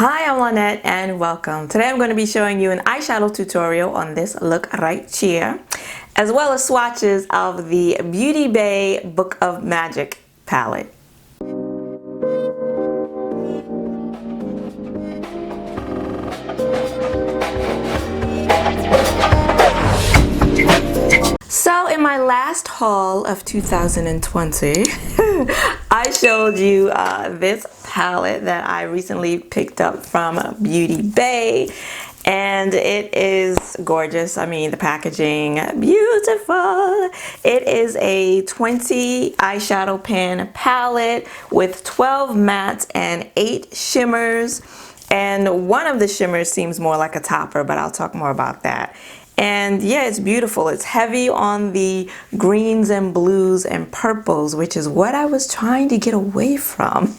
Hi, I'm Lynette and welcome. Today I'm going to be showing you an eyeshadow tutorial on this look right here, as well as swatches of the Beauty Bay Book of Magic palette. So in my last haul of 2020, I showed you this palette that I recently picked up from Beauty Bay, and it is gorgeous. I mean, the packaging, beautiful. It is a 20 eyeshadow pan palette with 12 mattes and 8 shimmers, and one of the shimmers seems more like a topper, but I'll talk more about that. And yeah, it's beautiful. It's heavy on the greens and blues and purples, which is what I was trying to get away from.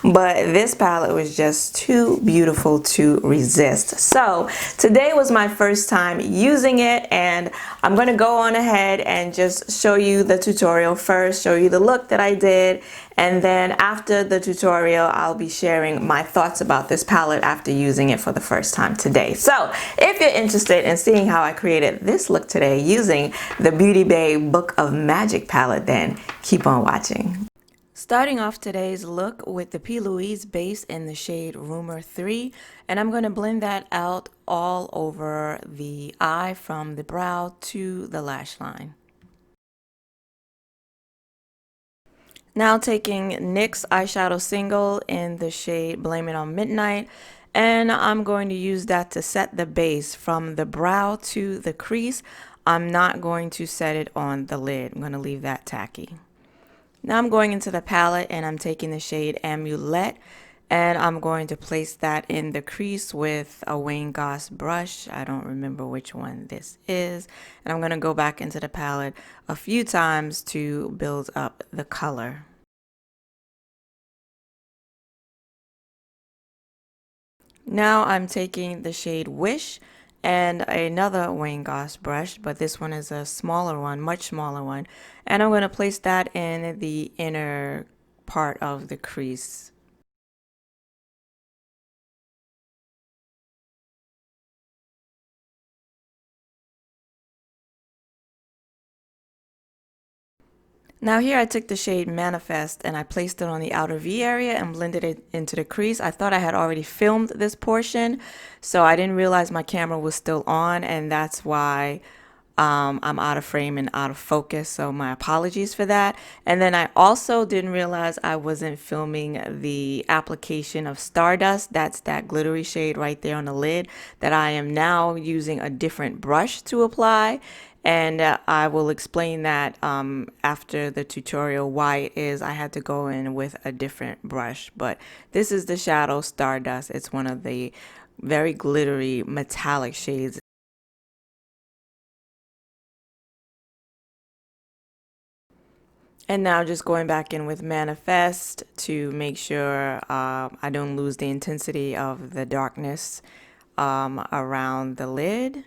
But this palette was just too beautiful to resist. So today was my first time using it, and I'm going to go on ahead and just show you the tutorial first, show you the look that I did. And then after the tutorial, I'll be sharing my thoughts about this palette after using it for the first time today. So if you're interested in seeing how I created this look today using the Beauty Bay Book of Magic palette, then keep on watching. Starting off today's look with the P. Louise base in the shade Rumour 3, and I'm going to blend that out all over the eye from the brow to the lash line. Now taking NYX eyeshadow single in the shade Blame It on Midnight, and I'm going to use that to set the base from the brow to the crease. I'm not going to set it on the lid. I'm going to leave that tacky. Now I'm going into the palette and I'm taking the shade Amulet, and I'm going to place that in the crease with a Wayne Goss brush. I don't remember which one this is. And I'm going to go back into the palette a few times to build up the color. Now I'm taking the shade Wish and another Wayne Goss brush, but this one is a smaller one, much smaller one. And I'm going to place that in the inner part of the crease. Now here I took the shade Manifest and I placed it on the outer V area and blended it into the crease. I thought I had already filmed this portion, so I didn't realize my camera was still on, and that's why I'm out of frame and out of focus, so my apologies for that. And then I also didn't realize I wasn't filming the application of Stardust. That's that glittery shade right there on the lid that I am now using a different brush to apply. And I will explain that after the tutorial why it is I had to go in with a different brush. But this is the shadow Stardust. It's one of the very glittery metallic shades. And now just going back in with Manifest to make sure I don't lose the intensity of the darkness around the lid.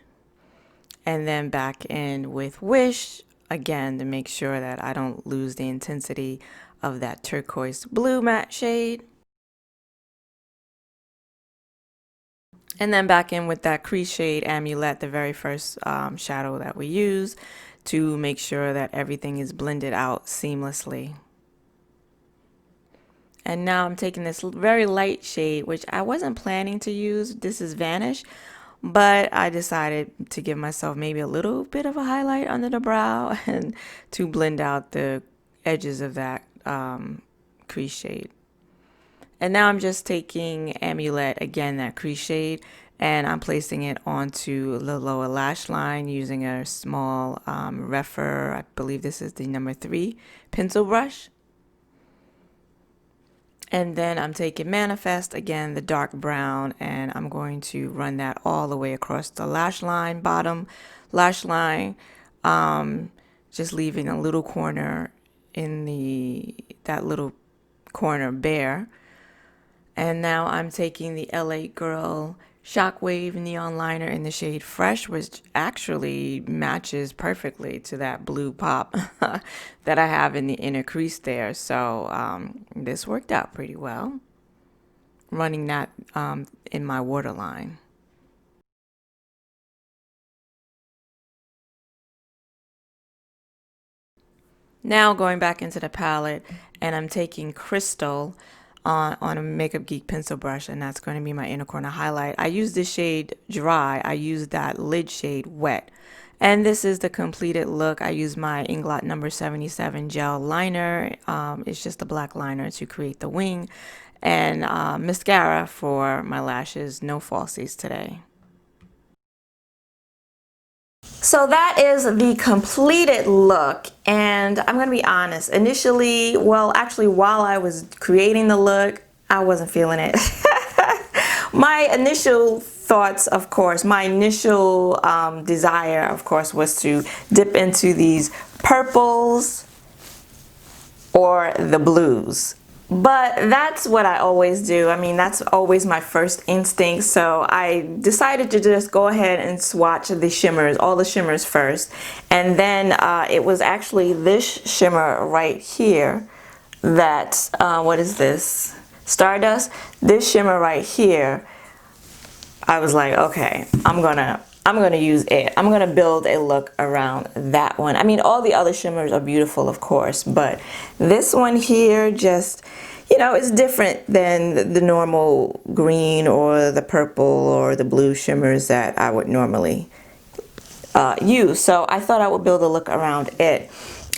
And then back in with Wish, again, to make sure that I don't lose the intensity of that turquoise blue matte shade. And then back in with that crease shade Amulet, the very first shadow that we use, to make sure that everything is blended out seamlessly. And now I'm taking this very light shade, which I wasn't planning to use. This is Vanish, but I decided to give myself maybe a little bit of a highlight under the brow and to blend out the edges of that crease shade. And now I'm just taking Amulet, again, that crease shade, and I'm placing it onto the lower lash line using a small Refer, I believe this is the number 3 pencil brush. And then I'm taking Manifest, again, the dark brown, and I'm going to run that all the way across the lash line, bottom lash line, just leaving a little corner in that little corner bare. And now I'm taking the LA Girl Shockwave neon liner in the shade Fresh, which actually matches perfectly to that blue pop that I have in the inner crease there. So this worked out pretty well. running that in my waterline. Now going back into the palette, and I'm taking Crystal on a Makeup Geek pencil brush, and that's going to be my inner corner highlight. I use this shade dry. I use that lid shade wet. And this is the completed look. I use my Inglot number 77 gel liner. It's just a black liner to create the wing. And mascara for my lashes. No falsies today. So that is the completed look, and I'm gonna be honest, initially, well, actually while I was creating the look, I wasn't feeling it. My initial thoughts, of course, my initial desire, of course, was to dip into these purples or the blues. But that's what I always do. I mean, that's always my first instinct. So I decided to just go ahead and swatch the shimmers, all the shimmers first. And then it was actually this shimmer right here that, what is this? Stardust? This shimmer right here, I was like, okay, I'm gonna use it. I'm gonna build a look around that one. I mean, all the other shimmers are beautiful, of course, but this one here just, you know, it's different than the normal green or the purple or the blue shimmers that I would normally use. So I thought I would build a look around it.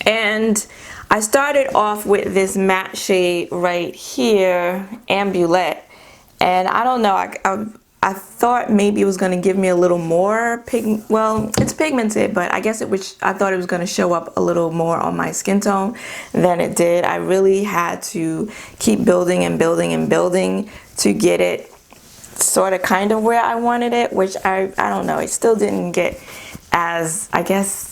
And I started off with this matte shade right here, Ambulette. And I don't know, I thought maybe it was going to give me a little more well, it's pigmented, but I guess I thought it was going to show up a little more on my skin tone than it did. I really had to keep building and building and building to get it sort of kind of where I wanted it, which I don't know, it still didn't get as, I guess,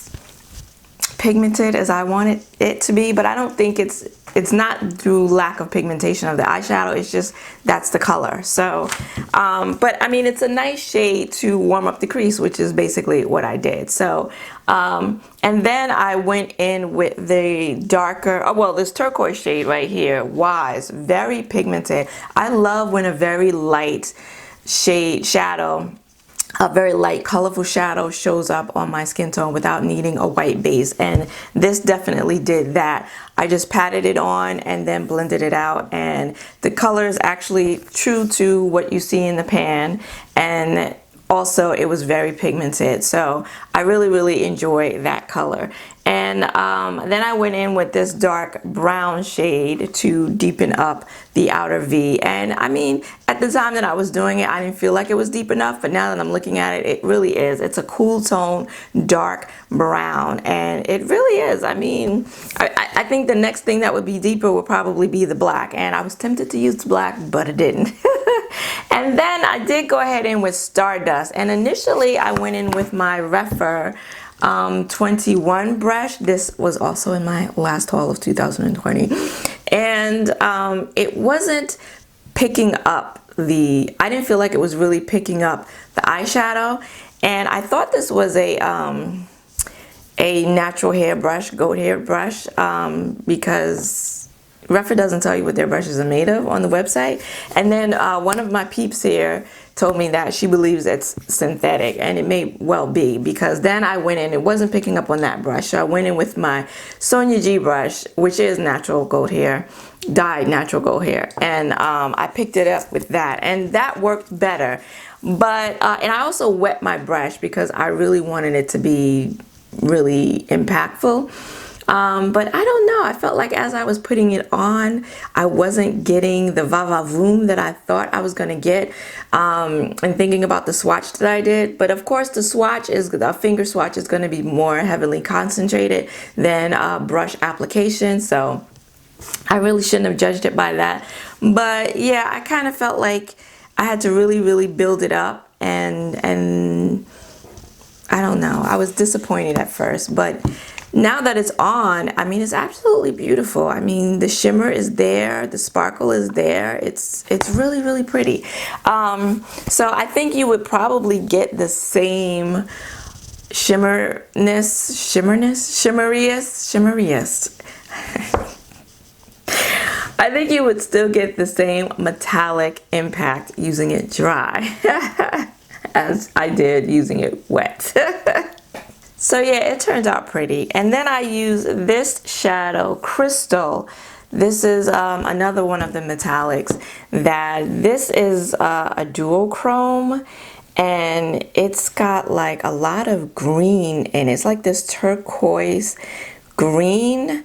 pigmented as I wanted it to be, but I don't think it's not through lack of pigmentation of the eyeshadow, it's just that's the color. So but I mean, it's a nice shade to warm up the crease, which is basically what I did. So and then I went in with the darker, well, this turquoise shade right here, Wise, very pigmented. I love when a very light shadow, a very light colorful shadow shows up on my skin tone without needing a white base, and this definitely did that. I just patted it on and then blended it out, and the color is actually true to what you see in the pan, and also it was very pigmented, so I really enjoy that color. And then I went in with this dark brown shade to deepen up the outer V. And I mean, at the time that I was doing it, I didn't feel like it was deep enough, but now that I'm looking at it, it really is. It's a cool tone, dark brown, and it really is. I mean, I think the next thing that would be deeper would probably be the black, and I was tempted to use black, but I didn't. And then I did go ahead in with Stardust, and initially I went in with my Refer 21 brush. This was also in my last haul of 2020, and it wasn't picking up I didn't feel like it was really picking up the eyeshadow, and I thought this was a natural hair brush, goat hair brush, because Refer doesn't tell you what their brushes are made of on the website. And then one of my peeps here told me that she believes it's synthetic, and it may well be, because then I went in, it wasn't picking up on that brush, so I went in with my Sonia G brush, which is natural goat hair, dyed natural goat hair, and I picked it up with that, and that worked better. But and I also wet my brush because I really wanted it to be really impactful. But I don't know, I felt like as I was putting it on, I wasn't getting the va-va-voom that I thought I was going to get, and thinking about the swatch that I did. But of course the finger swatch is going to be more heavily concentrated than brush application, so I really shouldn't have judged it by that. But yeah, I kind of felt like I had to really build it up, and I don't know, I was disappointed at first, but now that it's on, I mean, it's absolutely beautiful. I mean, the shimmer is there, the sparkle is there. It's really pretty. So I think you would probably get the same shimmeriest. I think you would still get the same metallic impact using it dry as I did using it wet. So yeah, it turns out pretty. And then I use this shadow, Crystal. This is another one of the metallics that this is a duochrome, and it's got like a lot of green in it. It's like this turquoise green.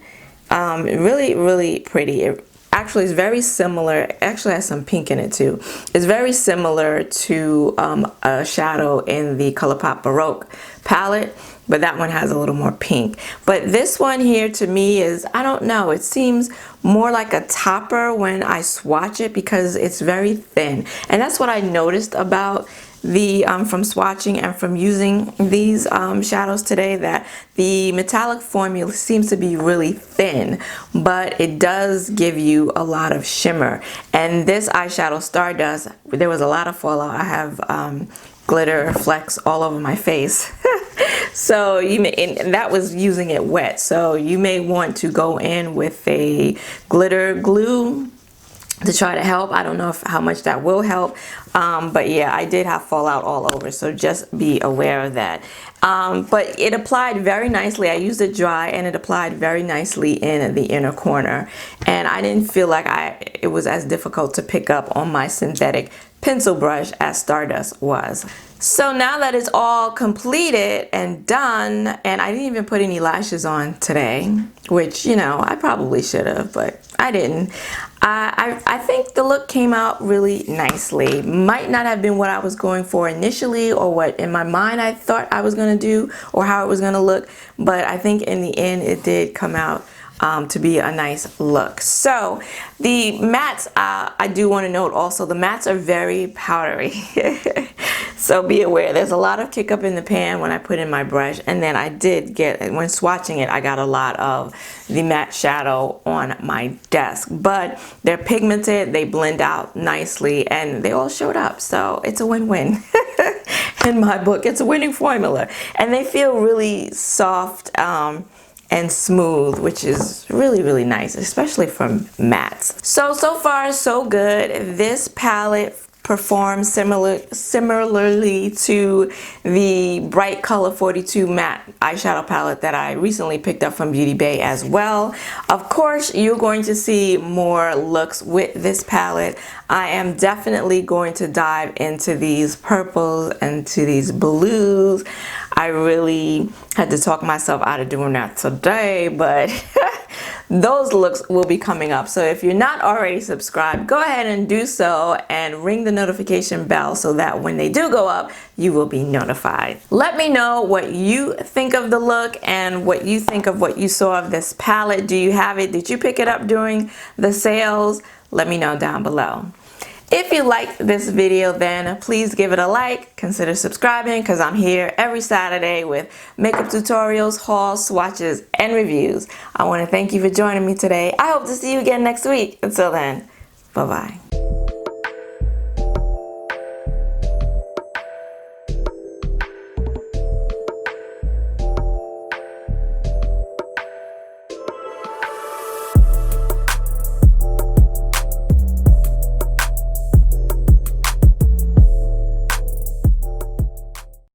Really pretty. It actually is very similar. It actually has some pink in it too. It's very similar to a shadow in the ColourPop Baroque palette, but that one has a little more pink. But this one here to me is, I don't know, it seems more like a topper when I swatch it because it's very thin. And that's what I noticed about the from swatching and from using these shadows today, that the metallic formula seems to be really thin, but it does give you a lot of shimmer. And this eyeshadow Stardust, there was a lot of fallout. I have glitter flecks all over my face. So you may, and that was using it wet, so you may want to go in with a glitter glue to try to help. I don't know how much that will help, but yeah, I did have fallout all over, so just be aware of that. But it applied very nicely. I used it dry and it applied very nicely in the inner corner, and I didn't feel like it was as difficult to pick up on my synthetic pencil brush as Stardust was. So now that it's all completed and done, and I didn't even put any lashes on today, which, you know, I probably should have, but I didn't. I think the look came out really nicely. Might not have been what I was going for initially, or what in my mind I thought I was going to do, or how it was going to look, but I think in the end it did come out to be a nice look. So the mattes, I do want to note also, the mattes are very powdery. So be aware, there's a lot of kick up in the pan when I put in my brush, and then I did get, when swatching it, I got a lot of the matte shadow on my desk, but they're pigmented, they blend out nicely, and they all showed up, so it's a win-win. In my book, it's a winning formula, and they feel really soft and smooth, which is really nice, especially from mattes. So far so good. This palette performs similarly to the Bright Color 42 matte eyeshadow palette that I recently picked up from Beauty Bay as well. Of course, you're going to see more looks with this palette. I am definitely going to dive into these purples and to these blues. I really had to talk myself out of doing that today, but those looks will be coming up. So if you're not already subscribed, go ahead and do so and ring the notification bell so that when they do go up, you will be notified. Let me know what you think of the look and what you think of what you saw of this palette. Do you have it? Did you pick it up during the sales? Let me know down below. If you liked this video, then please give it a like, consider subscribing, because I'm here every Saturday with makeup tutorials, hauls, swatches, and reviews. I want to thank you for joining me today. I hope to see you again next week. Until then, bye-bye.